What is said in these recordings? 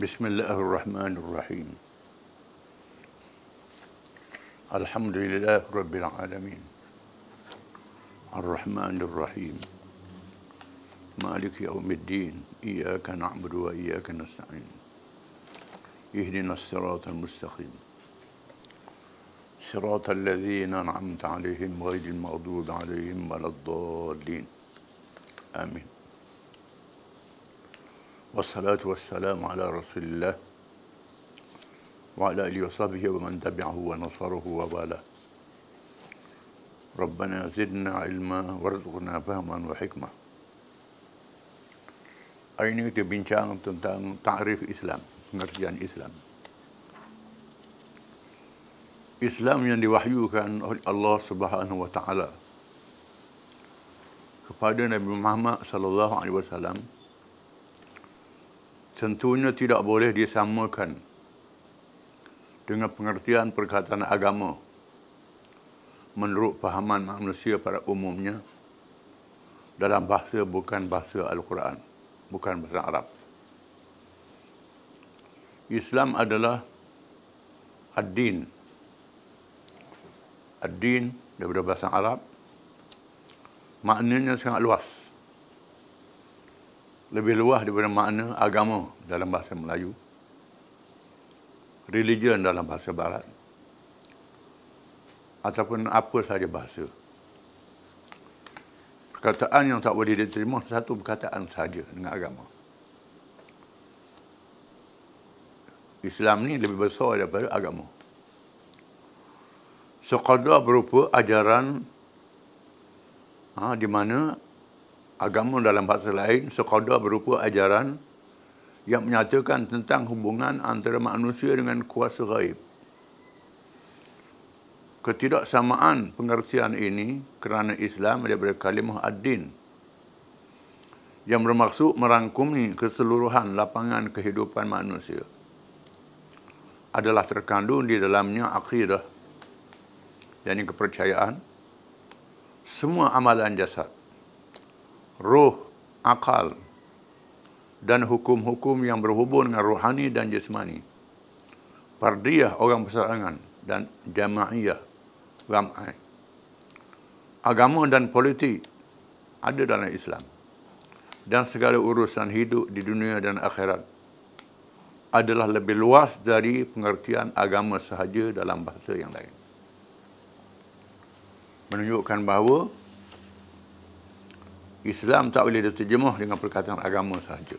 Bismillahirrahmanirrahim. Alhamdulillah Rabbil Alamin. Ar-Rahmanir-Rahim. Maliki yaumiddin. Iyyaka na'budu wa iyyaka nasta'in. Ihdinas siratal mustaqim. Siratal ladzina an'amta 'alaihim ghairil maghdubi 'alaihim waladdallin. Amin. Wassalatu wassalamu ala Rasulillah wa ala alihi wa sahbihi wa man tabi'ahu wa nasarahu wa wala. Rabbana zidna ilma warzuqna fahman wa hikmah. Hari ini kita bincang tentang ta'rif Islam, pengertian Islam. Islam yang diwahyukan oleh Allah Subhanahu wa taala kepada Nabi Muhammad sallallahu alaihi wasallam tentunya tidak boleh disamakan dengan pengertian perkataan agama menurut pahaman manusia pada umumnya dalam bahasa bukan bahasa Al-Quran, bukan bahasa Arab. Islam adalah ad-din. Ad-din daripada bahasa Arab maknanya sangat luas. Lebih luas daripada makna agama dalam bahasa Melayu, religion dalam bahasa Barat, ataupun apa sahaja bahasa. Perkataan yang tak boleh diterima satu perkataan sahaja dengan agama. Islam ni lebih besar daripada agama. Sekadar berupa ajaran di mana agama dalam bahasa lain sekadar berupa ajaran yang menyatakan tentang hubungan antara manusia dengan kuasa gaib. Ketidaksamaan pengertian ini kerana Islam daripada kalimah ad-din yang bermaksud merangkumi keseluruhan lapangan kehidupan manusia adalah terkandung di dalamnya akidah, yakni kepercayaan, semua amalan jasad, roh, akal, dan hukum-hukum yang berhubung dengan rohani dan jasmani, fardiyah orang berserangan, dan jamaiyah ramai. Agama dan politik ada dalam Islam, dan segala urusan hidup di dunia dan akhirat adalah lebih luas dari pengertian agama sahaja dalam bahasa yang lain. Menunjukkan bahawa Islam tak boleh diterjemah dengan perkataan agama sahaja.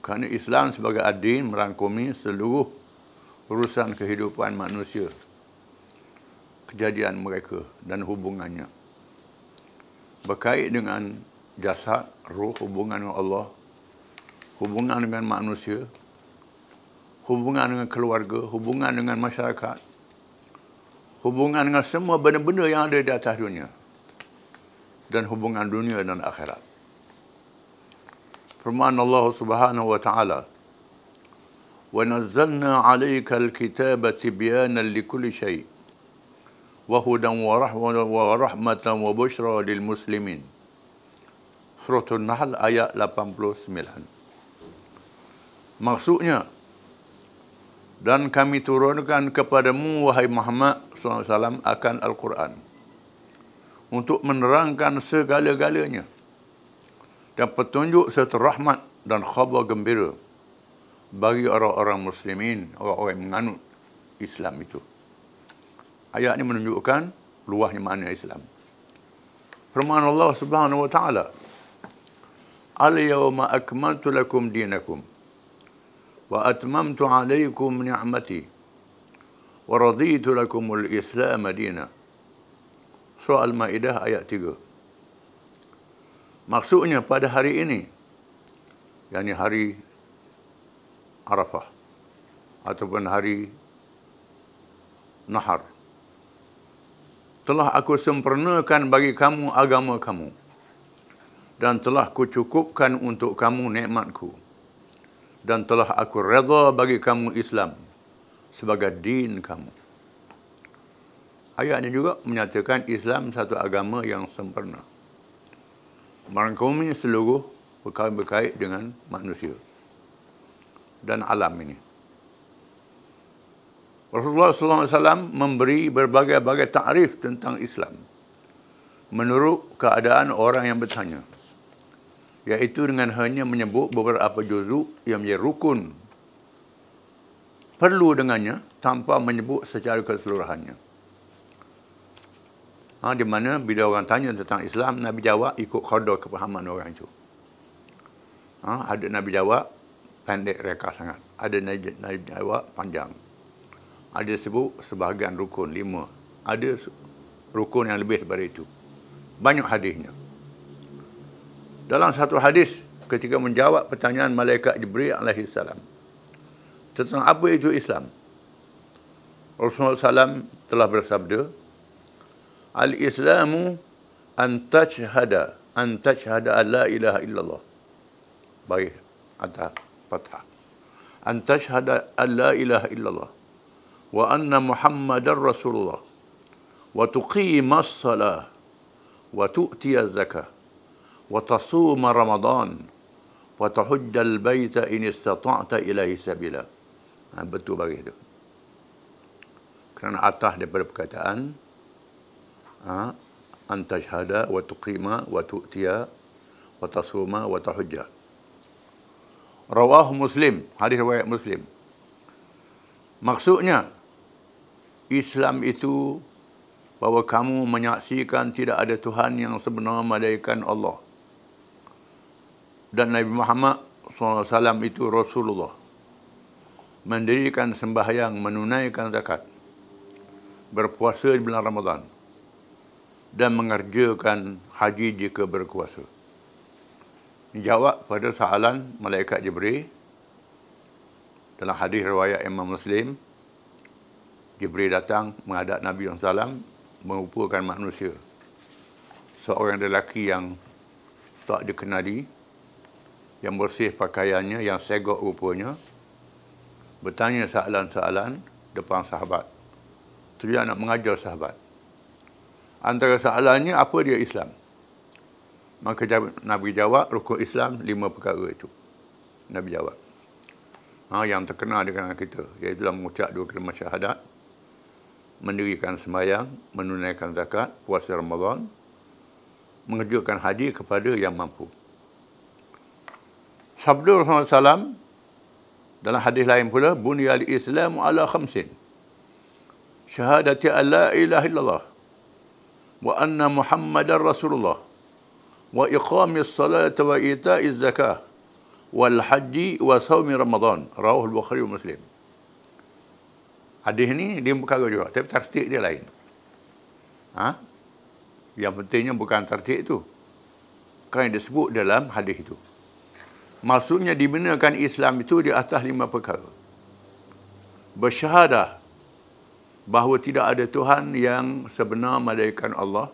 Kerana Islam sebagai ad-din merangkumi seluruh urusan kehidupan manusia, kejadian mereka dan hubungannya. Berkait dengan jasad, roh, hubungan dengan Allah, hubungan dengan manusia, hubungan dengan keluarga, hubungan dengan masyarakat, hubungan dengan semua benda-benda yang ada di atas dunia, dan hubungan dunia dan akhirat. Firman Allah Subhanahu wa taala, "Wa nazzalna 'alaika al-kitaba tibyanan likulli syai' wa hudan wa rahmatan wa busyra lil muslimin." Surah An-Nahl ayat 89. Maksudnya, dan kami turunkan kepadamu wahai Muhammad SAW akan Al-Quran untuk menerangkan segala-galanya dan petunjuk serta rahmat dan khabar gembira bagi orang-orang muslimin, orang-orang yang menganut Islam itu. Ayat ini menunjukkan luasnya makna Islam. Firman Allah Subhanahu wa taala, "Al-yawma akmaltu lakum dinakum wa atmamtu 'alaykum ni'mati wa raditu lakumul Islam dinan." Surah Al-Ma'idah ayat 3. Maksudnya pada hari ini, yakni hari Arafah ataupun hari Nahar, telah aku sempurnakan bagi kamu agama kamu dan telah kucukupkan untuk kamu nikmatku dan telah aku redha bagi kamu Islam sebagai din kamu. Ayat ini juga menyatakan Islam satu agama yang sempurna, merangkumi seluruh perkara berkait dengan manusia. dan alam ini. Rasulullah SAW memberi berbagai-bagai takrif tentang Islam menurut keadaan orang yang bertanya, iaitu dengan hanya menyebut beberapa juzuk yang menjadi rukun perlu dengannya tanpa menyebut secara keseluruhannya. Di mana bila orang tanya tentang Islam, Nabi jawab ikut qadar kepahaman orang itu. Ada Nabi jawab pendek reka sangat, ada Nabi jawab panjang. Ada sebut sebahagian rukun, 5. Ada rukun yang lebih daripada itu. Banyak hadisnya. Dalam satu hadis, ketika menjawab pertanyaan malaikat Jibril AS tentang apa itu Islam, Rasulullah SAW telah bersabda, Al-Islamu an tashhada an la ilaha illallah. Baik, atas fathah. An tashhada an la ilaha illallah wa anna Muhammadar Rasulullah wa tuqimas salah wa tu'tiyaz zakah wa tasuma Ramadan wa tahujjal baita in istata'ta ilaihi sabila. Betul bagi itu. Kerana atas daripada perkataan an tashhada wa tuqima wa tu'tiya wa tasuma wa tahujja. Rawahu Muslim, hadis riwayat Muslim. Maksudnya Islam itu bahawa kamu menyaksikan tidak ada Tuhan yang sebenar melainkan Allah. Dan Nabi Muhammad SAW itu Rasulullah. Mendirikan sembahyang, menunaikan zakat, berpuasa di bulan Ramadan, dan mengerjakan haji jika berkuasa. Jawab pada soalan malaikat Jibril dalam hadis riwayat Imam Muslim. Jibril datang menghadap Nabi SAW, merupakan manusia, seorang lelaki yang tak dikenali, yang bersih pakaiannya, yang segak rupanya, bertanya soalan-soalan depan sahabat. Tujuan nak mengajar sahabat. Antara soalannya, apa dia Islam? Maka Nabi jawab, rukun Islam 5 perkara itu. Nabi jawab. Yang terkenal di kalangan kita, iaitu mengucap 2 kalimah syahadat, mendirikan sembahyang, menunaikan zakat, puasa Ramadan, mengerjakan haji kepada yang mampu. Sabda Rasulullah SAW dalam hadis lain pula, Bunyal Islamu ala khamsin. Syahadati an la ilaha illallah wa anna Muhammadar Rasulullah wa iqamis salat wa ita'iz zakah wal haji wa sawmi Ramadan. Rawahul Bukhari wa Muslim. Hadis ni dia perkara juga, tapi tertib dia lain. Yang pentingnya bukan tertib itu. Kan yang disebut dalam hadis itu. Maksudnya dibenarkan Islam itu di atas 5 perkara. Bersyahadah bahawa tidak ada Tuhan yang sebenar melainkan Allah,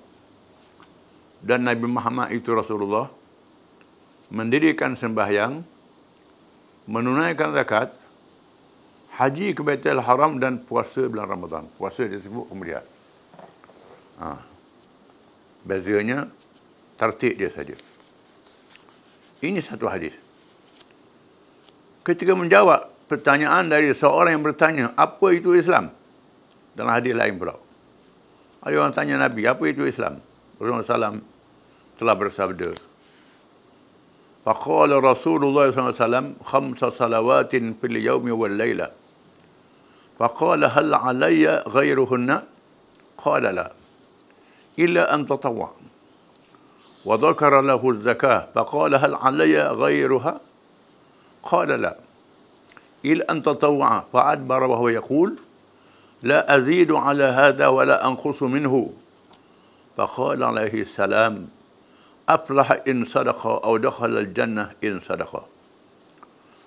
dan Nabi Muhammad itu Rasulullah, mendirikan sembahyang, menunaikan zakat, haji ke Baitul Haram, dan puasa bulan Ramadan. Puasa disebut kemudian. Bezanya tertib dia saja. Ini satu hadis. Ketika menjawab pertanyaan dari seorang yang bertanya, apa itu Islam? Dalam hadis lain pula, ada orang tanya Nabi, apa itu Islam? Rasulullah SAW telah bersabda, faqala Rasulullah SAW, 5 salawatin fil yawmi wal layla. Faqala hal alayya ghairuhunna? Qala la, illa an tatawwa. Wa dhakara lahu az-zakah. Faqala hal alayya ghairuha? Qala la, illa an tatawwa. Fa'adbara wa huwa yaqul, la azidu ala hadha wa la anqusu minhu. Faqala alaihi salam, aflaha in sadaqa aw dakhala al-jannah in sadaqa.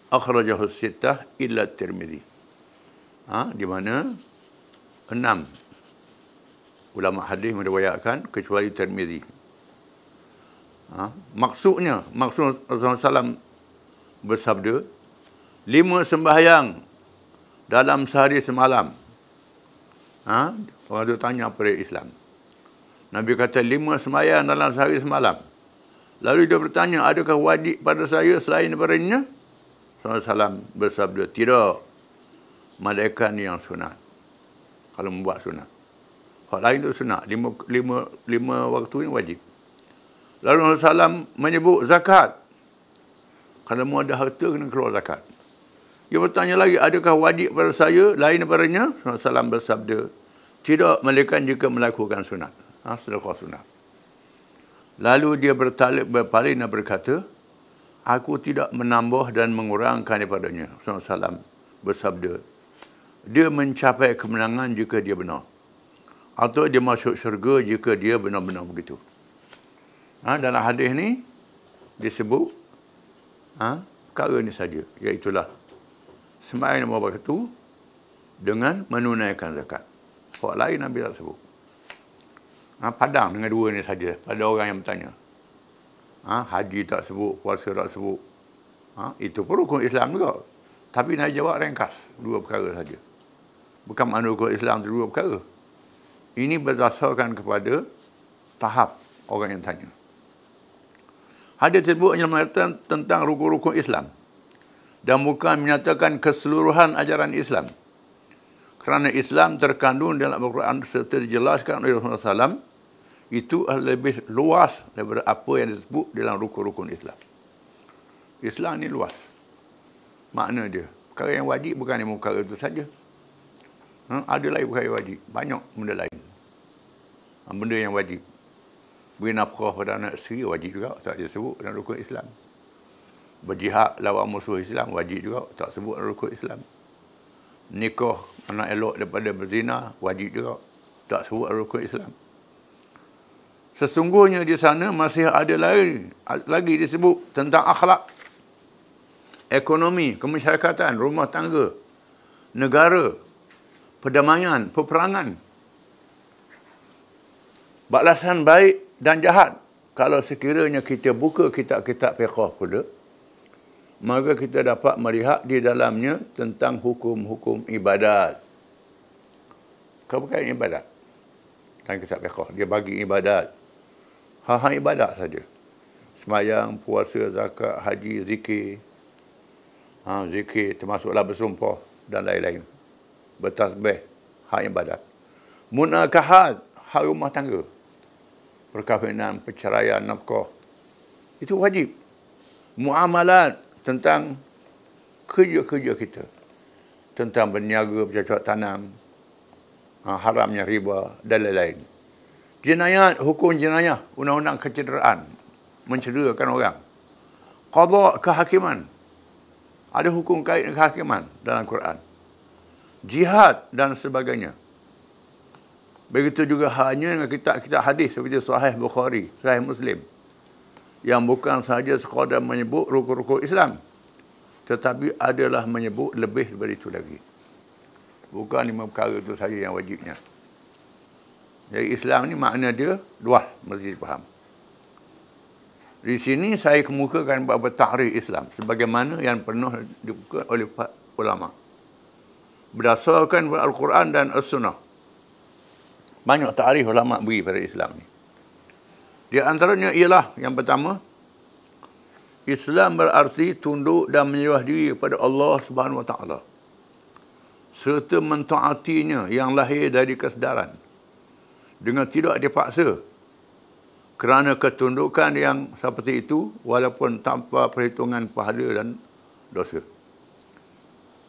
Akhrajahu as-sittah illa at-Tirmidzi. Di mana 6 ulama hadis meriwayatkan kecuali Tirmidzi. Maksud Rasulullah SAW bersabda, 5 sembahyang dalam sehari semalam. Orang tu tanya apa dia Islam. Nabi kata 5 sembahyang dalam sehari semalam. Lalu dia bertanya, adakah wajib pada saya selain daripadanya? SAW bersabda, tidak, malaikat ni yang sunat. Kalau membuat sunat. Hak lain itu sunat. Lima waktu ini wajib. Lalu Rasulullah SAW menyebut zakat. Kalau mau ada harta, kena keluar zakat. Dia bertanya lagi, adakah wajib pada saya? Lain daripadanya, Rasulullah SAW bersabda, tidak, melainkan jika melakukan sunat. Sedekah sunat. Lalu dia berpaling dan berkata, aku tidak menambah dan mengurangkan daripadanya. Rasulullah SAW bersabda, dia mencapai kemenangan jika dia benar. Atau dia masuk syurga jika dia benar-benar begitu. Dalam hadis ni disebut perkara ni saja, iaitulah sembahyang 5 waktu dengan menunaikan zakat. Hak lain Nabi tak sebut. Padang dengan dua ni saja pada orang yang bertanya. Haji tak sebut, puasa tak sebut. Itu pun rukun Islam juga. Tapi Nabi jawab ringkas, 2 perkara saja. Bukan makna rukun Islam itu 2 perkara. Ini berdasarkan kepada tahap orang yang tanya. Hadis tersebut menyatakan tentang rukun-rukun Islam dan bukan menyatakan keseluruhan ajaran Islam. Kerana Islam terkandung dalam Al-Quran serta dijelaskan oleh Rasulullah SAW, itu lebih luas daripada apa yang disebut dalam rukun-rukun Islam. Islam ni luas. Makna dia, perkara yang wajib bukan lima perkara itu saja. Ada lain perkara yang wajib, banyak benda lain. Benda yang wajib. Beri nafkah pada anak isteri wajib juga, tak disebut dalam rukun Islam. Berjihad lawan musuh Islam wajib juga, tak sebut dalam rukun Islam. Nikah anak elok daripada berzina wajib juga, tak sebut dalam rukun Islam. Sesungguhnya di sana masih ada lagi disebut tentang akhlak, ekonomi, kemasyarakatan, rumah tangga, negara, perdamaian, peperangan, balasan baik dan jahat. Kalau sekiranya kita buka kitab-kitab fiqh pula, maka kita dapat melihat di dalamnya tentang hukum-hukum ibadat. Kau bukan ibadat. Dan kitab fiqh, dia bagi ibadat. Hal-hal ibadat saja. Sembahyang, puasa, zakat, haji, zikir. Zikir termasuklah bersumpah dan lain-lain. Bertasbih, hal ibadat. Munakahat, hal rumah tangga. Perkahwinan, perceraian, nafkah. Itu wajib. Muamalat, tentang kerja-kerja kita. Tentang berniaga, bercocok tanam, haramnya riba, dan lain-lain. Jinayat, hukum jenayah, undang-undang kecederaan, mencederakan orang. Qadha, kehakiman. Ada hukum kait dengan kehakiman dalam Quran. Jihad dan sebagainya. Begitu juga hanya dengan kitab-kitab hadis seperti Sahih Bukhari, Sahih Muslim, yang bukan sahaja sekadar menyebut rukun-rukun Islam, tetapi adalah menyebut lebih daripada itu lagi. Bukan 5 perkara itu saja yang wajibnya. Jadi Islam ni makna dia luas, mesti dipaham. Di sini saya kemukakan bab tahrif Islam sebagaimana yang pernah dibuka oleh ulama. Berdasarkan Al-Quran dan As-Sunnah. Banyak takrif ulama beri pada Islam ni. Di antaranya ialah yang pertama, Islam berarti tunduk dan menyerah diri kepada Allah Subhanahu Wa Taala serta mentaatinya yang lahir dari kesedaran dengan tidak dipaksa, kerana ketundukan yang seperti itu walaupun tanpa perhitungan pahala dan dosa.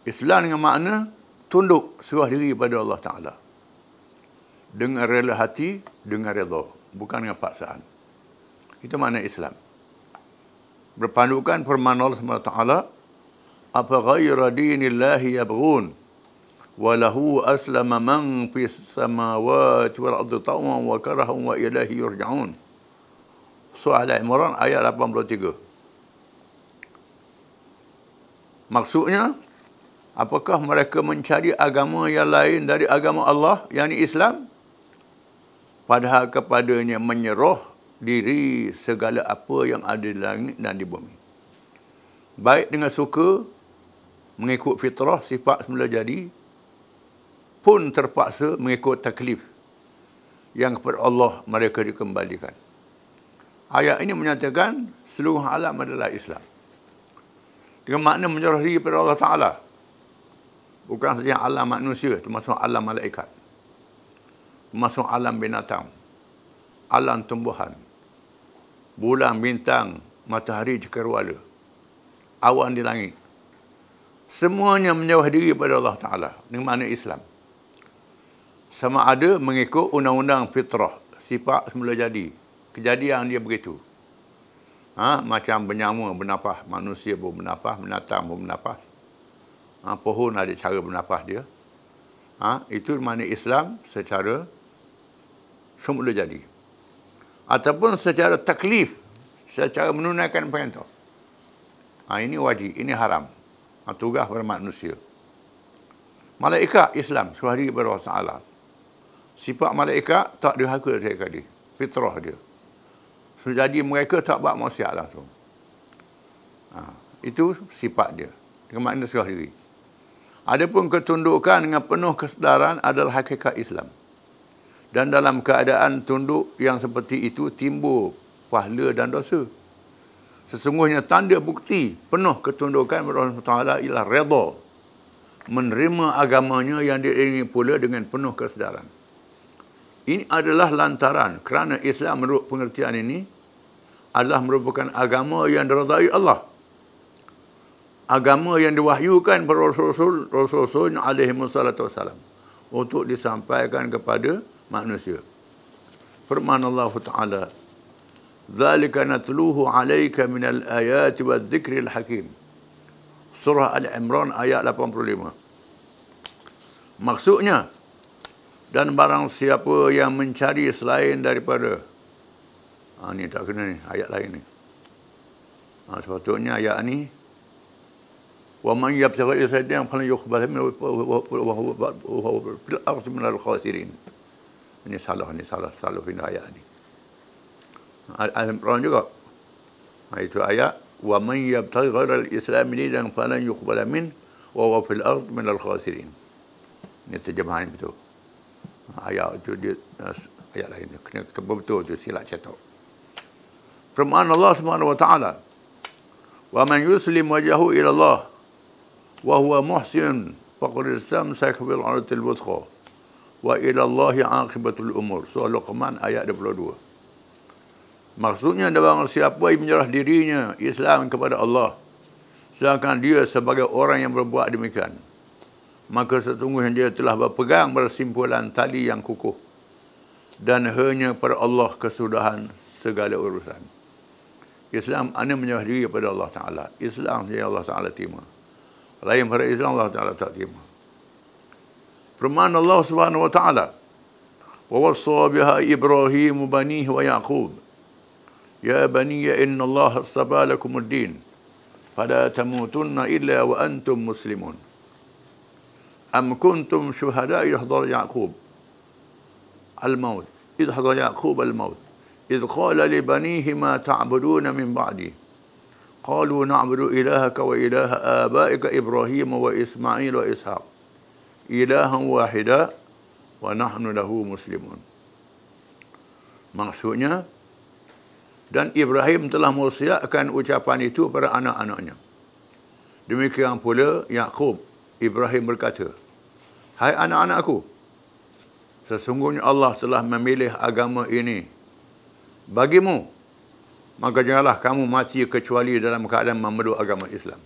Islam dengan makna tunduk, serah diri kepada Allah Ta'ala dengan rela hati, dengan redha, bukan dengan paksaan. Itu makna Islam. Berpandukan firman Allah SWT, apa ghaira dinillahi yabghun wa lahu aslama man fis samawati wal ardi tawwan wa karahan wa ilaihi yurja'un. Surah Al-Imran ayat 83. Maksudnya, apakah mereka mencari agama yang lain dari agama Allah, yakni Islam? Padahal kepadanya menyerah diri segala apa yang ada di langit dan di bumi. Baik dengan suka, mengikut fitrah, sifat semula jadi, pun terpaksa mengikut taklif yang kepada Allah mereka dikembalikan. Ayat ini menyatakan seluruh alam adalah Islam. Dengan makna menyerah diri kepada Allah Ta'ala. Bukan saja alam manusia, termasuk alam malaikat. Termasuk alam binatang. Alam tumbuhan. Bulan, bintang, matahari, cakrawala. Awan di langit. Semuanya menyerah diri kepada Allah Ta'ala. Dengan makna Islam. Sama ada mengikut undang-undang fitrah. Sifat semula jadi. Kejadian dia begitu. Macam bernyawa bernafas, manusia pun bernafas, binatang pun bernafas. Pohon ada cara bernafas dia. Itu makna Islam secara semula jadi. Ataupun secara taklif, secara menunaikan perintah. Ini wajib, ini haram. Tugas pada manusia. Malaikat Islam, suhari kepada Allah Ta'ala. Sifat malaikat tak dirhaka saya kali. Fitrah dia. Jadi mereka tak buat maksiat langsung. Itu sifat dia. Dengan makna serah diri. Adapun ketundukan dengan penuh kesedaran adalah hakikat Islam. Dan dalam keadaan tunduk yang seperti itu timbul pahala dan dosa. Sesungguhnya tanda bukti penuh ketundukan kepada Allah Ta'ala ialah redha. Menerima agamanya yang diiringi pula dengan penuh kesedaran. Ini adalah lantaran kerana Islam menurut pengertian ini adalah merupakan agama yang diridai Allah. Agama yang diwahyukan kepada Rasul-Rasul alaihi wassalatu wassalam untuk disampaikan kepada manusia. Firman Allah Ta'ala, "Dzalika natluhu 'alaika minal ayati wadh-dhikril hakim." Surah Al-Imran ayat 85. Maksudnya, dan barang siapa yang mencari selain daripada ni tak kena ni, ayat lain ni. Sepatutnya ayat ni, wa man yabtaghi sayyidan falan yuqbal minhu wa huwa fil ardi minal khasirin. Ini salah pindah ayat ni. Al-Imran juga. Itu ayat, wa man yabtaghi ghairal islam dinan falan yuqbal minhu wa huwa fil ardi minal khasirin. Ini terjemahan betul. Ayat itu dia ayat lain. Kena betul tu, silap cetak. Firman Allah Subhanahu wa Ta'ala, "Wa man yuslim wajhahu ila Allah wa huwa muhsin faqad istamsaka bil 'urwatil wuthqa wa ila Allahi 'aqibatul umur." Surah Luqman ayat 22. Maksudnya barang siapa yang menyerah dirinya Islam kepada Allah sedangkan dia sebagai orang yang berbuat demikian, maka sesungguhnya dia telah berpegang pada simpulan tali yang kukuh dan hanya pada Allah kesudahan segala urusan. Islam anda menyerah diri kepada Allah Ta'ala. Islam yang Allah Ta'ala terima. Lain pada Islam Allah Ta'ala tak terima. Firman Allah Subhanahu wa Ta'ala, "Wa wassa biha Ibrahim banihi wa Yaqub. Ya baniya inna Allah astafa lakum ad-din. Fala tamutunna illa wa antum muslimun. Am kuntum syuhada idh hadara Yaqub al-maut. Idh hadara Yaqub al-maut. إذ قال لبنيه ما تعبدون من بعدي قالوا نعبد إلهك وإله آبائك إبراهيم وإسماعيل وإسحاق إلها واحدا ونحن له مسلمون. Maksudnya, dan Ibrahim telah mewasiatkan ucapan itu pada anak-anaknya. Demikian pula Yaqub, Ibrahim berkata, "Hai anak-anakku, sesungguhnya Allah telah memilih agama ini bagimu, maka janganlah kamu mati kecuali dalam keadaan memeluk agama Islam."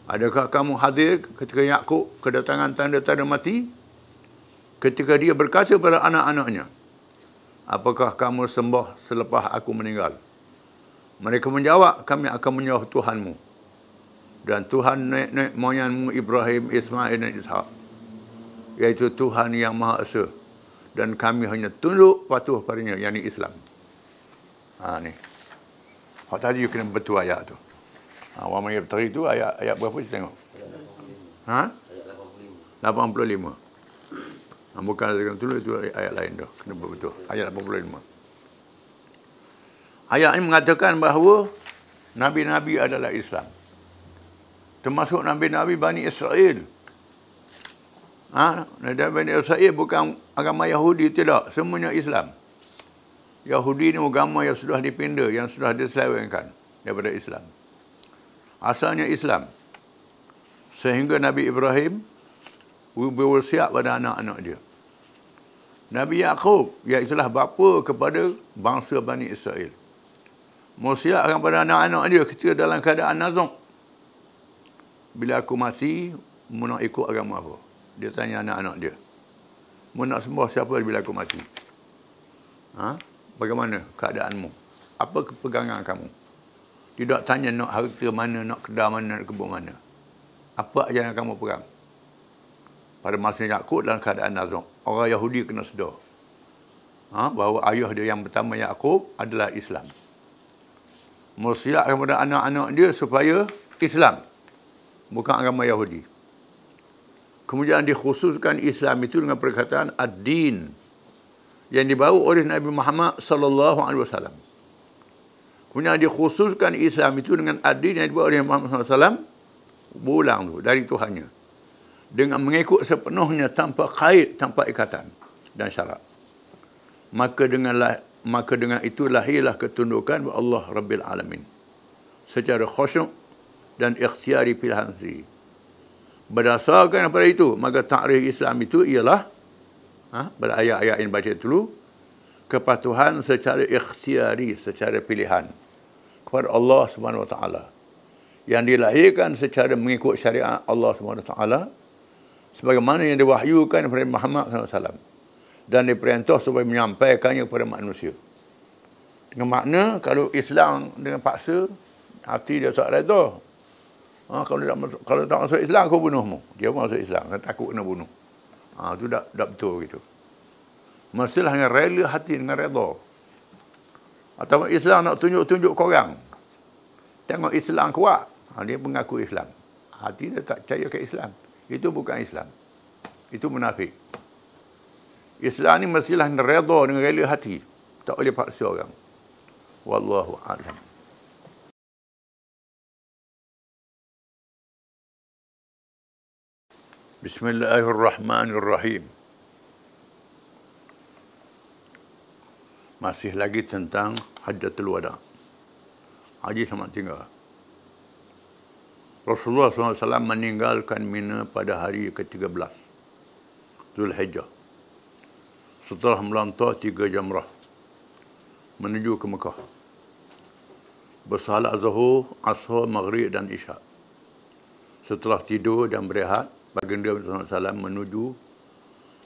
Adakah kamu hadir ketika Yaqub kedatangan tanda-tanda mati? Ketika dia berkata pada anak-anaknya, "Apakah kamu sembah selepas aku meninggal?" Mereka menjawab, "Kami akan menyembah Tuhanmu dan Tuhan nenek moyangmu Ibrahim, Ismail dan Ishak, yaitu Tuhan yang Maha Esa, dan kami hanya tunduk patuh padanya," yakni Islam. Ni. Hak tadi you kena betul ayat tu. Wa man yabtaghi tu ayat berapa kita tengok? Ayat 85. Bukan dengan tulis itu ayat lain dah. Kena betul. Ayat 85. Ayat ini mengatakan bahawa nabi-nabi adalah Islam. Termasuk nabi-nabi Bani Israel. Nabi Bani Israel bukan agama Yahudi, tidak. Semuanya Islam. Yahudi ni agama yang sudah dipindah, yang sudah diselewengkan daripada Islam. Asalnya Islam. Sehingga Nabi Ibrahim berwasiat pada anak-anak dia. Nabi Yaqub, iaitulah bapa kepada bangsa Bani Israel, wasiatkan pada anak-anak dia ketika dalam keadaan nazak. Bila aku mati, mu nak ikut agama apa? Dia tanya anak-anak dia. Mu nak sembah siapa bila aku mati? Bagaimana keadaanmu? Apa kepegangan kamu? Tidak tanya nak harta mana, nak kedai mana, nak kebun mana. Apa ajaran kamu pegang? Pada masa Yaqub dalam keadaan nazak, orang Yahudi kena sedar bahawa ayah dia yang pertama Yaqub adalah Islam. Wasiatkan kepada anak-anak dia supaya Islam, bukan agama Yahudi. Kemudian dikhususkan Islam itu dengan perkataan ad-din yang dibawa oleh Nabi Muhammad sallallahu alaihi wasallam. Kemudian dikhususkan Islam itu dengan ad-din yang dibawa oleh Muhammad sallallahu alaihi wasallam, berulang tu dari Tuhannya, dengan mengikut sepenuhnya tanpa kait, tanpa ikatan dan syarat. Maka dengan itu lahirlah ketundukan kepada Allah Rabbil Alamin secara khusyuk dan ikhtiari pilihan sendiri. Berdasarkan daripada itu, maka takrif Islam itu ialah pada ayat-ayat yang baca dulu, kepatuhan secara ikhtiari, secara pilihan kepada Allah Subhanahu Wa Taala, yang dilahirkan secara mengikut syariat Allah Subhanahu Wa Taala sebagaimana yang diwahyukan kepada Muhammad SAW dan diperintah supaya menyampaikannya kepada manusia. Dengan makna kalau Islam dengan paksa, hati dia tak reda. Kalau tak masuk Islam, aku bunuhmu. Dia pun masuk Islam, kan takut kena bunuh. Itu tak betul gitu. Mestilah dengan rela hati, dengan reda. Atau Islam nak tunjuk-tunjuk korang, tengok Islam kuat, dia mengaku Islam, hati dia tak percaya ke Islam. Itu bukan Islam, itu munafik. Islam ni mestilah reda dengan rela hati, tak boleh paksa orang. Wallahu a'lam. Bismillahirrahmanirrahim. Masih lagi tentang Hajjatul Wada', haji selamat tinggal. Rasulullah SAW meninggalkan Mina pada hari ke-13 Zulhijjah setelah melantau 3 jamrah menuju ke Mekah. Bersolat Zuhur, Asar, Maghrib dan Isyak. Setelah tidur dan berehat, baginda SAW menuju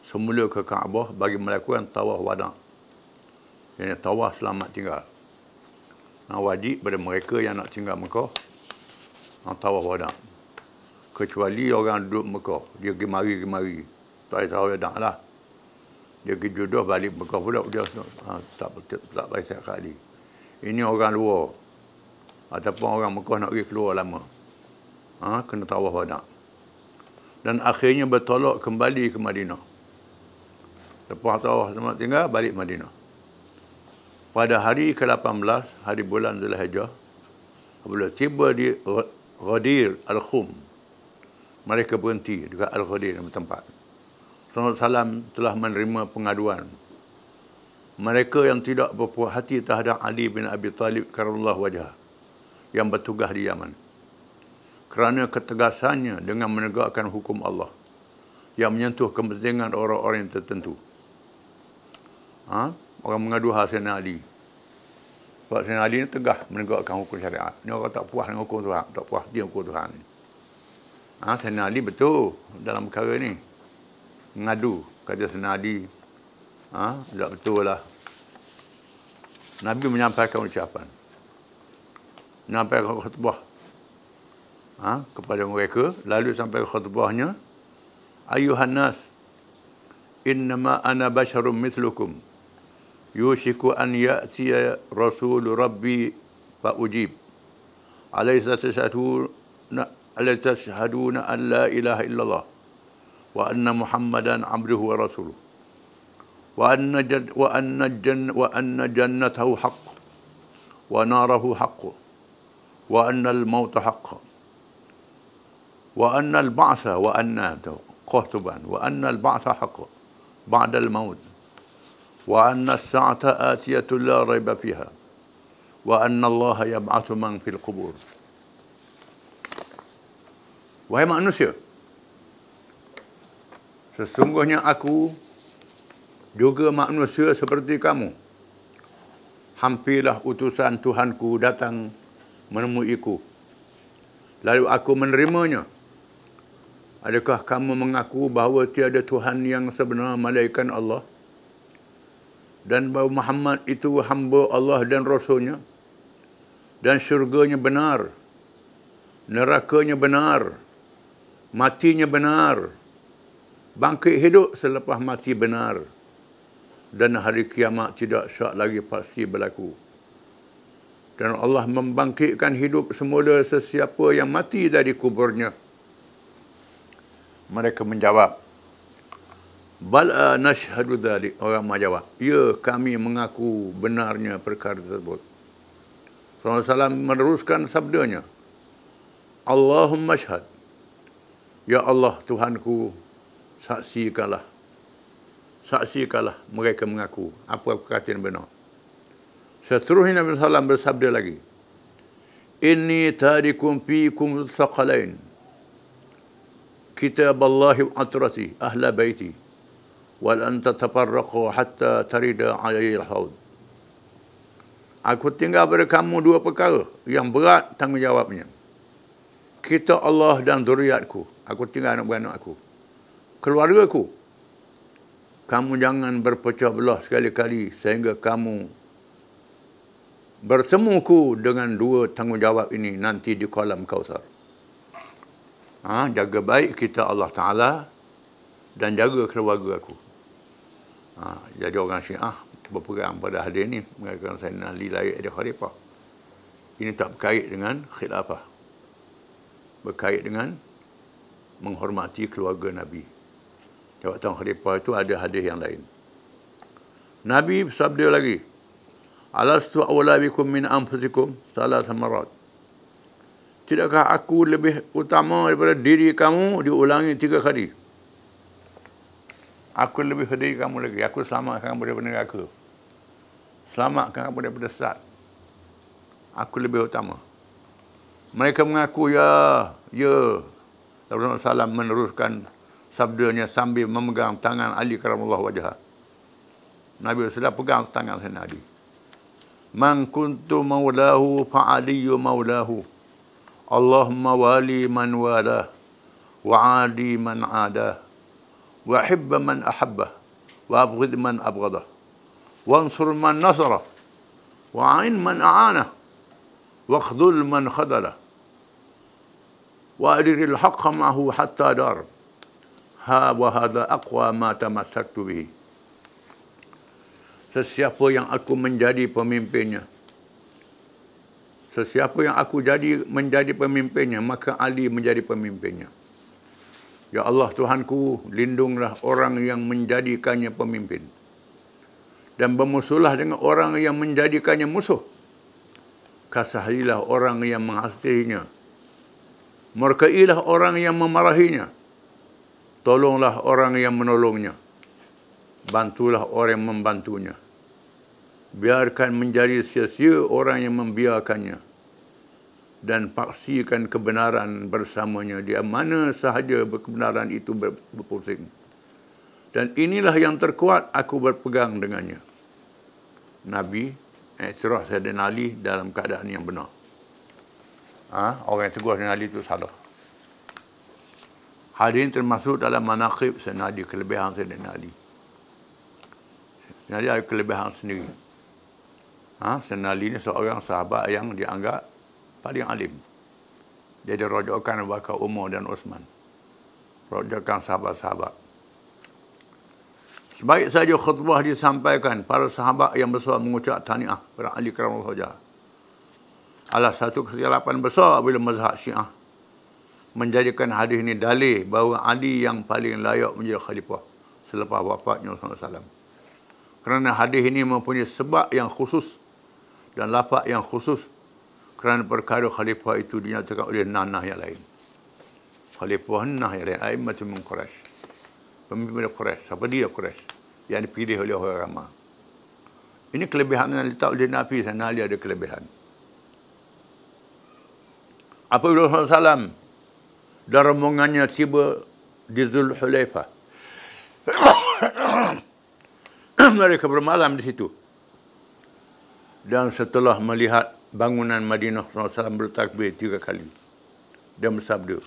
semula ke Kaabah bagi melakukan tawaf wada', yang tawaf selamat tinggal. Wajib pada mereka yang nak tinggal Mekah tawaf wada'. Kecuali orang duduk Mekah, dia pergi mari, tak payah tawaf wada' lah. Dia pergi jodoh balik Mekah pula, dia tak payah setiap kali. Ini orang luar ataupun orang Mekah nak pergi keluar lama, kena tawaf wada'. Dan akhirnya bertolak kembali ke Madinah. Lepas tawaf selamat tinggal, balik Madinah. Pada hari ke-18, hari bulan Zulhijjah, apabila tiba di Ghadir Al-Khum, mereka berhenti dekat Al-Ghadir yang bertempat. Rasulullah SAW telah menerima pengaduan mereka yang tidak berpuas hati terhadap Ali bin Abi Talib karramallahu wajhah yang bertugas di Yaman, kerana ketegasannya dengan menegakkan hukum Allah yang menyentuh kepentingan orang-orang yang tertentu. Orang mengadu Sayyidina Ali. Sebab Sayyidina Ali ni tegah menegakkan hukum syariat. Ni orang tak puas dengan hukum Tuhan, tak puas dia hukum Tuhan ni. Sayyidina Ali betul dalam perkara ni. Mengadu, kata Sayyidina Ali, tak betul lah. Nabi menyampaikan ucapan, menyampaikan khutbah kepada mereka, lalu sampai khutbahnya, ayuhan nas, innama ana basyarum mithlukum, yushiku an ya'tiya rasul rabbi fa ujib, alaysa tashhaduna an la ilaha illallah wa anna muhammadan abduhu wa rasuluh wa anna jannatahu haqq wa narahu haqq wa anna al-mauta haqq wa anna al-ba'tha wa anna qahtuban wa anna al-ba'tha haqq ba'da al-maut wa anna as-sa'ata atiyatu la rayba fiha wa anna Allah yab'athu man fil qubur. Wahai manusia, sesungguhnya aku juga manusia seperti kamu. Hampirlah utusan Tuhanku datang menemuiku. Lalu aku menerimanya. Adakah kamu mengaku bahawa tiada Tuhan yang sebenar melainkan Allah? Dan bahawa Muhammad itu hamba Allah dan Rasulnya? Dan syurganya benar, nerakanya benar, matinya benar, bangkit hidup selepas mati benar, dan hari kiamat tidak syak lagi pasti berlaku. Dan Allah membangkitkan hidup semula sesiapa yang mati dari kuburnya. Mereka menjawab, Bala nashhadu dzalik. Orang menjawab, ya, kami mengaku benarnya perkara tersebut. Rasulullah SAW meneruskan sabdanya, Allahumma syhad. Ya Allah Tuhanku, saksikanlah. Saksikanlah mereka mengaku apa aku kata yang benar. Seterusnya Nabi SAW bersabda lagi, Inni tarikum fiikum thaqalain, kitab Allahi atrati ahla baiti, wal anta tafarraqu hatta tarida alayhi al-haud. Aku tinggal pada kamu dua perkara yang berat tanggungjawabnya. Kita Allah dan zuriatku. Aku tinggal anak-anak aku. Keluarga aku. Kamu jangan berpecah belah sekali-kali sehingga kamu bertemuku dengan dua tanggungjawab ini nanti di kolam Kautsar. Jaga baik kita Allah Ta'ala dan jaga keluarga aku. Jadi orang Syiah berpegang pada hadis ini mengatakan Sayyidina Ali layak jadi khalifah. Ini tak berkait dengan khilafah. Berkait dengan menghormati keluarga Nabi. Jawatan khalifah itu ada hadis yang lain. Nabi bersabda lagi, Alastu awla bikum min anfusikum salah samarat. Tidakkah aku lebih utama daripada diri kamu? Diulangi 3 kali. Aku lebih dari kamu lagi. Aku selamatkan kamu daripada neraka. Selamatkan kamu daripada sesat. Aku lebih utama. Mereka mengaku, ya. Rasulullah SAW meneruskan sabdanya sambil memegang tangan Ali karamallahu wajhah. Nabi sudah pegang tangan Sayyidina Ali. Man kuntu maulahu fa'aliyu maulahu. Allahumma wali man walah. Wa'adi man adah. Wahibba man ahabbah. Wa'abghid man abghadah. Wansur man nasarah. Wa'in man a'anah. Wakhdul man khadalah. Wa'adiril haqqa ma'hu hatta dar. Wa hadha aqwa ma tamassaktu bihi. Sesiapa yang aku menjadi pemimpinnya, menjadi pemimpinnya, maka Ali menjadi pemimpinnya. Ya Allah Tuhanku, lindunglah orang yang menjadikannya pemimpin. Dan bermusuhlah dengan orang yang menjadikannya musuh. Kasihilah orang yang menghasutinya. Murkailah orang yang memarahinya. Tolonglah orang yang menolongnya. Bantulah orang yang membantunya. Biarkan menjadi sia-sia orang yang membiarkannya. Dan paksikan kebenaran bersamanya. Di mana sahaja kebenaran itu berpusing. Dan inilah yang terkuat aku berpegang dengannya. Nabi Isra' Sayyidina Ali dalam keadaan yang benar. Orang yang tegur Sayyidina Ali itu salah. Hadis termasuk dalam manaqib Sayyidina Ali, kelebihan Sayyidina Ali. Sayyidina Ali ada kelebihan sendiri. Sayyidina Ali ini seorang sahabat yang dianggap paling alim. Dia dirojokkan Abu Bakar, Umar dan Uthman. Rojokkan sahabat-sahabat. Sebaik saja khutbah disampaikan, para sahabat yang besar mengucap tahniah kepada Ali karamallahu wajhah. Alah satu kesilapan besar bila mazhab Syiah menjadikan hadis ini dalil bahawa Ali yang paling layak menjadi khalifah selepas wafatnya Rasulullah SAW. Kerana hadis ini mempunyai sebab yang khusus dan lafaz yang khusus kerana perkara khalifah itu dinyatakan oleh nanah yang lain. Khalifah nanah yang lain, A'immatul min Quraisy. Pemimpin Quraisy. Siapa dia Quraisy? Yang dipilih oleh orang ramai. Ini kelebihan yang diletak oleh Nabi. Sayyidina Ali ada kelebihan. Apabila Rasulullah SAW Dan rombongannya tiba di Zulhulaifah. Mereka bermalam di situ. Dan setelah melihat bangunan Madinah, Rasulullah SAW bertakbir 3 kali. Dia bersabda,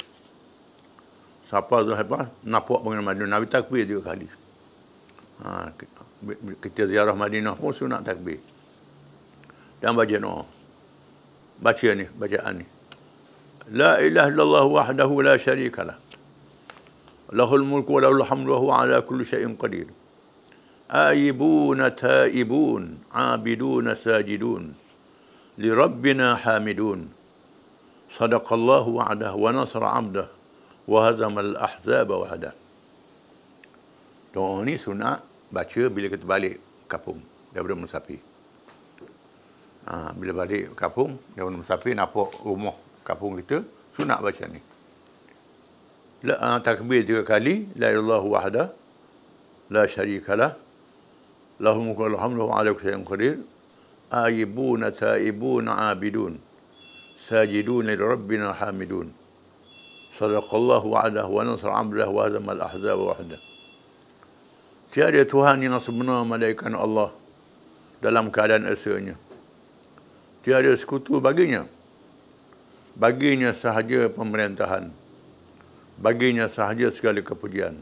siapa Zulhulaifah nampak bangunan Madinah, Nabi takbir 3 kali. Kita ziarah Madinah pun sunat takbir. Dan baca doa. Baca ni, bacaan ni. La ilaha illallah wahdahu la syarika lah. Lahul mulku wa lahul hamdu wa huwa ala kulli syai'in qadir. Aibuna taibun, abiduna sajidun, li rabbina hamidun. Sadaqallahu wa'dah wa nasra 'abdah wa hazama al-ahzaba wahdah. Doa ni sunat baca bila kita balik kampung daripada musafir. Bila balik kampung daripada musafir, nampak rumah kampung kita, sunat baca ni. Takbir 3 kali, la ilaha wahdah la syarika lah, lahul mulku wa lahul hamdu wa ala kulli syai'in qadir. Aibuna taibuna abidun, sajidun li rabbina hamidun. Sadaqallahu wa'dah wa nasra 'abdah wa hazama al-ahzaba wahdah. Tiada Tuhan yang sebenar melainkan Allah dalam keadaan esanya. Tiada sekutu baginya. Baginya sahaja pemerintahan. Baginya sahaja segala kepujian.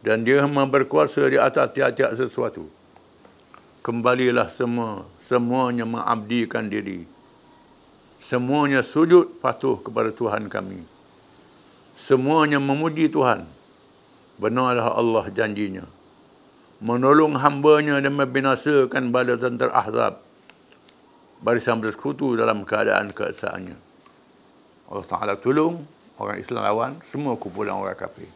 Dan dia berkuasa di atas tiap-tiap sesuatu. Kembalilah semuanya mengabdikan diri. Semuanya sujud patuh kepada Tuhan kami. Semuanya memuji Tuhan. Benarlah Allah janjinya. Menolong hambanya dan membinasakan bala tentera Ahzab. Barisan bersekutu dalam keadaan keesaannya. Allah Ta'ala tolong orang Islam lawan semua kumpulan orang kafir.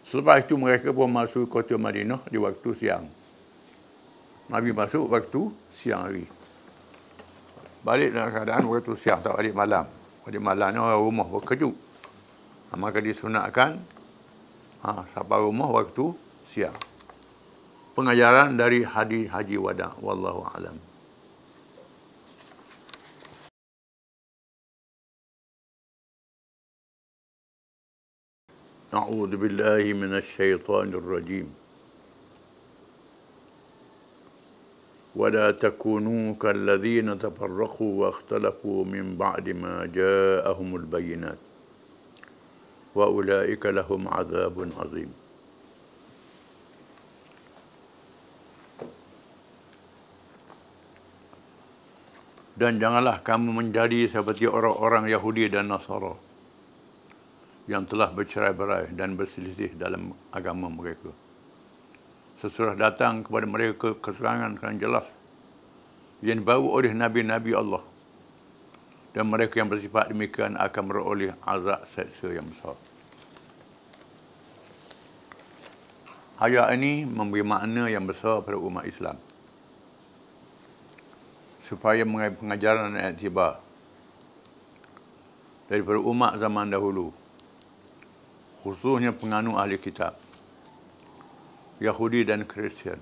Selepas itu mereka pun masuk kota Madinah di waktu siang. Nabi masuk waktu siang hari. Balik dalam keadaan waktu siang, tak balik malam. Balik malamnya orang rumah berkejut. Maka disunatkan sampai rumah waktu siang. Pengajaran dari Haji Wada. Wallahu a'lam. A'udzu billahi minasy syaithanir rajim. ولا تكونوا كالذين تفرقوا واختلفوا من بعد ما جاءهم البينات وأولئك لهم عذاب عظيم. Dan janganlah kamu menjadi seperti orang-orang Yahudi dan Nasara yang telah bercerai-berai dan berselisih dalam agama mereka. Sesudah datang kepada mereka keterangan yang jelas yang dibawa oleh Nabi-Nabi Allah. Dan mereka yang bersifat demikian akan beroleh azab seksa yang besar. Ayat ini memberi makna yang besar pada umat Islam. Supaya mengambil pengajaran dan iktibar daripada umat zaman dahulu. Khususnya penganut ahli kitab. Yahudi dan Kristian.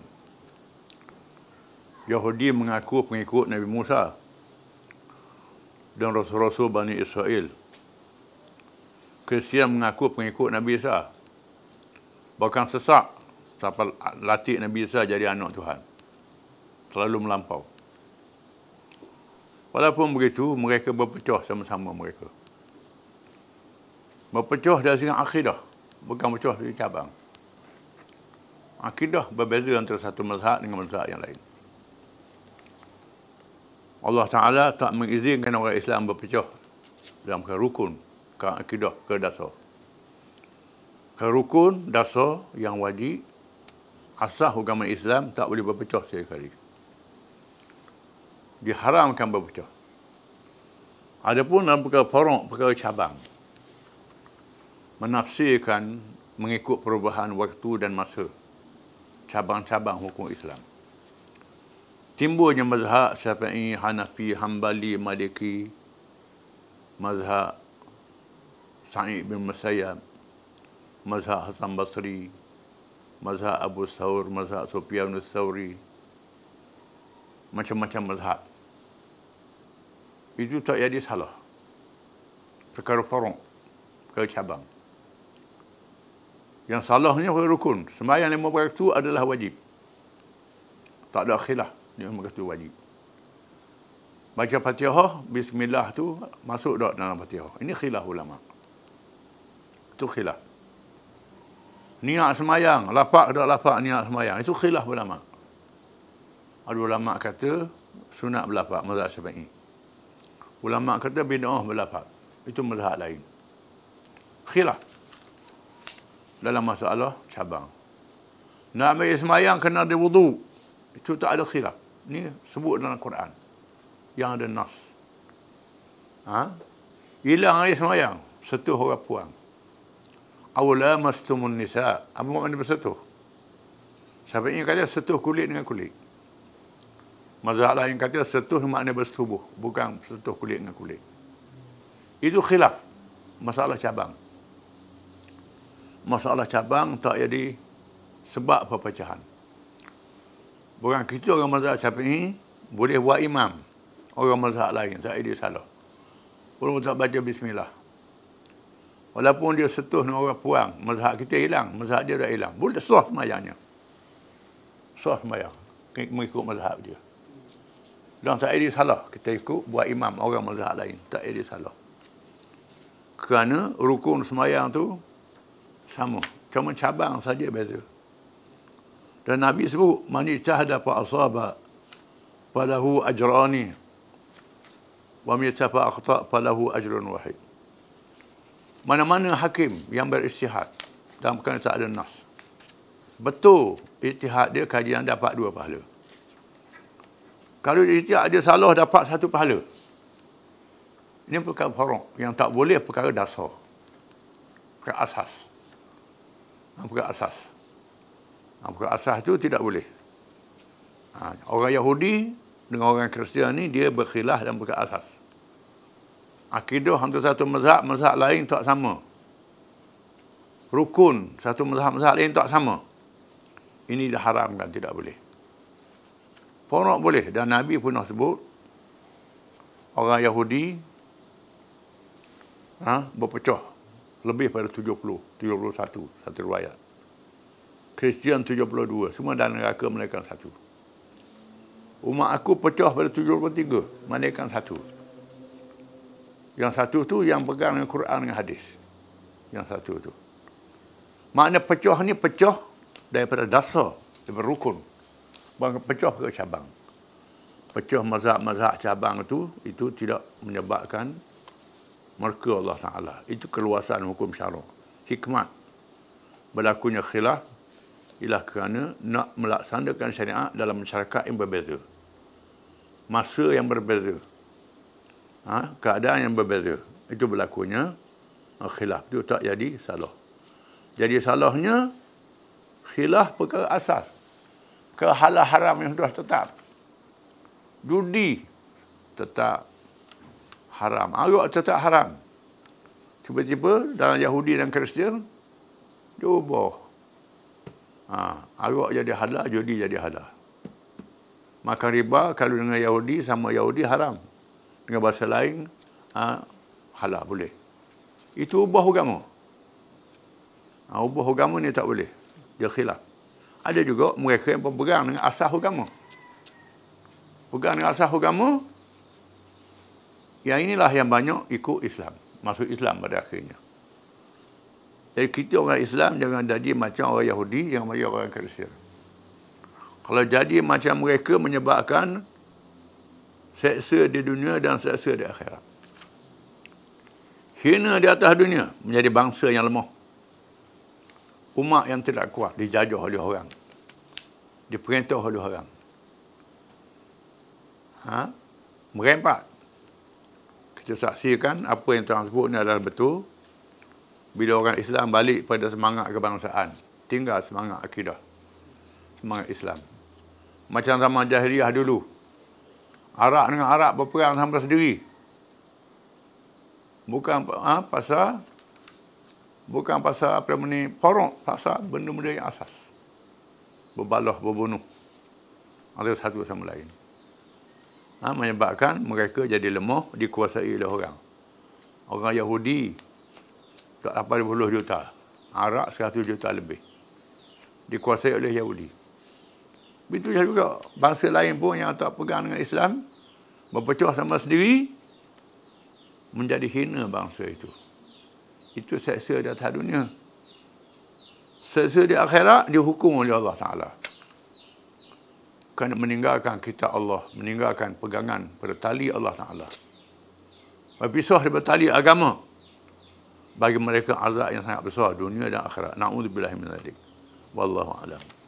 Yahudi mengaku pengikut Nabi Musa dan Rasul-Rasul Bani Israel. Kristian mengaku pengikut Nabi Isa. Bahkan sesak sampai latih Nabi Isa jadi anak Tuhan. Terlalu melampau. Walaupun begitu, mereka berpecah sama-sama mereka. Berpecah dari segi akidah, bukan berpecah dari cabang. Akidah berbeza antara satu mazhab dengan mazhab yang lain. Allah Ta'ala tak mengizinkan orang Islam berpecah dalam rukun, ke akidah, ke dasar. Ke rukun, dasar yang wajib, asas agama Islam tak boleh berpecah sekali. Diharamkan berpecah. Adapun dalam perkara faruk, perkara cabang, menafsirkan mengikut perubahan waktu dan masa cabang-cabang hukum Islam. Timbulnya mazhab Syafi'i, Hanafi, Hambali, Maliki, mazhab Sa'id bin Musayyab, mazhab Hasan Basri, mazhab Abu Thawr, mazhab Sufyan al-Thawri, macam-macam mazhab. Itu tak jadi salah. Perkara faruk. ke cabang. Yang salahnya rukun. Sembahyang 5 waktu adalah wajib. Tak ada khilaf. 5 waktu wajib. Baca Fatihah, bismillah tu masuk tak dalam Fatihah. Ini khilaf ulama. Itu khilaf. Niat semayang, lafaz tak lafaz niat semayang. Itu khilaf ulama. Ada ulama kata sunat berlafaz, mazhab Syafi'i. Ulama kata bid'ah berlafaz. Itu mazhab lain. Khilaf dalam masalah cabang. Nak ambil semayang kena ada wudu. Itu tak ada khilaf. Ini sebut dalam Quran. Yang ada nas. Hilang air semayang, setuh orang puang. Awla mastumun nisa. Apa makna bersetuh? Syafi'i kata setuh kulit dengan kulit. Mazhab lain kata setuh makna bersetubuh, bukan setuh kulit dengan kulit. Itu khilaf. Masalah cabang. Masalah cabang tak jadi sebab perpecahan. Bukan kita orang mazhab Syafi'i boleh buat imam. Orang mazhab lain tak ada salah. Walaupun tak baca bismillah. Walaupun dia setuh dengan orang puang, mazhab kita hilang, mazhab dia dah hilang. Boleh sah semayangnya. Sah semayang. Mengikut mazhab dia. Dan tak ada salah kita ikut buat imam orang mazhab lain. Tak ada salah. Kerana rukun semayang tu sama. Cuma cabang saja beza. Dan Nabi sebut, man ijtahada fa asaba falahu ajrani wa man ijtahada fa akhta falahu ajrun wahid. Mana-mana hakim yang beristihad dalam perkara tak ada nas, betul ijtihad dia, kajian dapat 2 pahala. Kalau ijtihad dia salah, dapat 1 pahala. Ini perkara faruk yang tak boleh, perkara dasar, perkara asas. Perkara asas. Perkara asas tu tidak boleh. Orang Yahudi dengan orang Kristian ni dia berkhilaf dalam perkara asas. Akidah antara satu mazhab, mazhab lain tak sama. Rukun satu mazhab, mazhab lain tak sama. Ini diharamkan, tidak boleh. Faruk boleh, dan Nabi pernah sebut orang Yahudi berpecah lebih pada 71 satu riwayat. Kristian 72, semua dalam neraka melainkan 1. Umat aku pecah pada 73, melainkan 1. Yang 1 tu yang pegang dengan Quran dengan hadis. Yang 1 tu. Makna pecah ni pecah daripada dasar, daripada rukun. Bukan pecah ke cabang. Pecah mazhab-mazhab cabang itu tidak menyebabkan murka Allah Ta'ala. Itu keluasan hukum syarak. Hikmat berlakunya khilaf ialah kerana nak melaksanakan syariat dalam masyarakat yang berbeza. Masa yang berbeza. Keadaan yang berbeza. Itu berlakunya khilaf. Itu tak jadi salah. Jadi salahnya khilaf perkara asas. Perkara halal haram yang sudah tetap. Judi tetap haram. Arak tetap haram. Tiba-tiba dalam Yahudi dan Kristian dia ubah. Arak jadi halal, judi jadi halal. Makan riba kalau dengan Yahudi sama Yahudi haram. Dengan bahasa lain halal boleh. Itu ubah agama. Ubah agama ni tak boleh. Dia khilaf. Ada juga mereka yang berpegang dengan asas agama. Pegang dengan asas agama, yang inilah yang banyak ikut Islam. Masuk Islam pada akhirnya. Jadi kita orang Islam jangan jadi macam orang Yahudi, jangan macam orang Kristian. Kalau jadi macam mereka menyebabkan seksa di dunia dan seksa di akhirat. Hina di atas dunia, menjadi bangsa yang lemah. Umat yang tidak kuat, dijajah oleh orang. Diperintah oleh orang. Merempat. Kita saksikan apa yang tuan sebut ni adalah betul. Bila orang Islam balik pada semangat kebangsaan, tinggal semangat akidah, semangat Islam. Macam zaman jahiliah dulu. Arab dengan Arab berperang sama sendiri. Bukan pasal apa ni faruk, pasal benda-benda yang asas. Berbalah, berbunuh antara satu sama lain. Menyebabkan mereka jadi lemah, dikuasai oleh orang. Orang Yahudi tak 80 juta. Arab 100 juta lebih. Dikuasai oleh Yahudi. Begitu juga bangsa lain pun yang tak pegang dengan Islam, berpecah sama sendiri, menjadi hina bangsa itu. Itu seksa di atas dunia. Seksa di akhirat dihukum oleh Allah Ta'ala. Kerana meninggalkan kitab Allah, meninggalkan pegangan pada tali Allah Ta'ala. Berpisah daripada tali agama. Bagi mereka azab yang sangat besar dunia dan akhirat. Na'udzubillah min dzalik. Wallahu a'lam.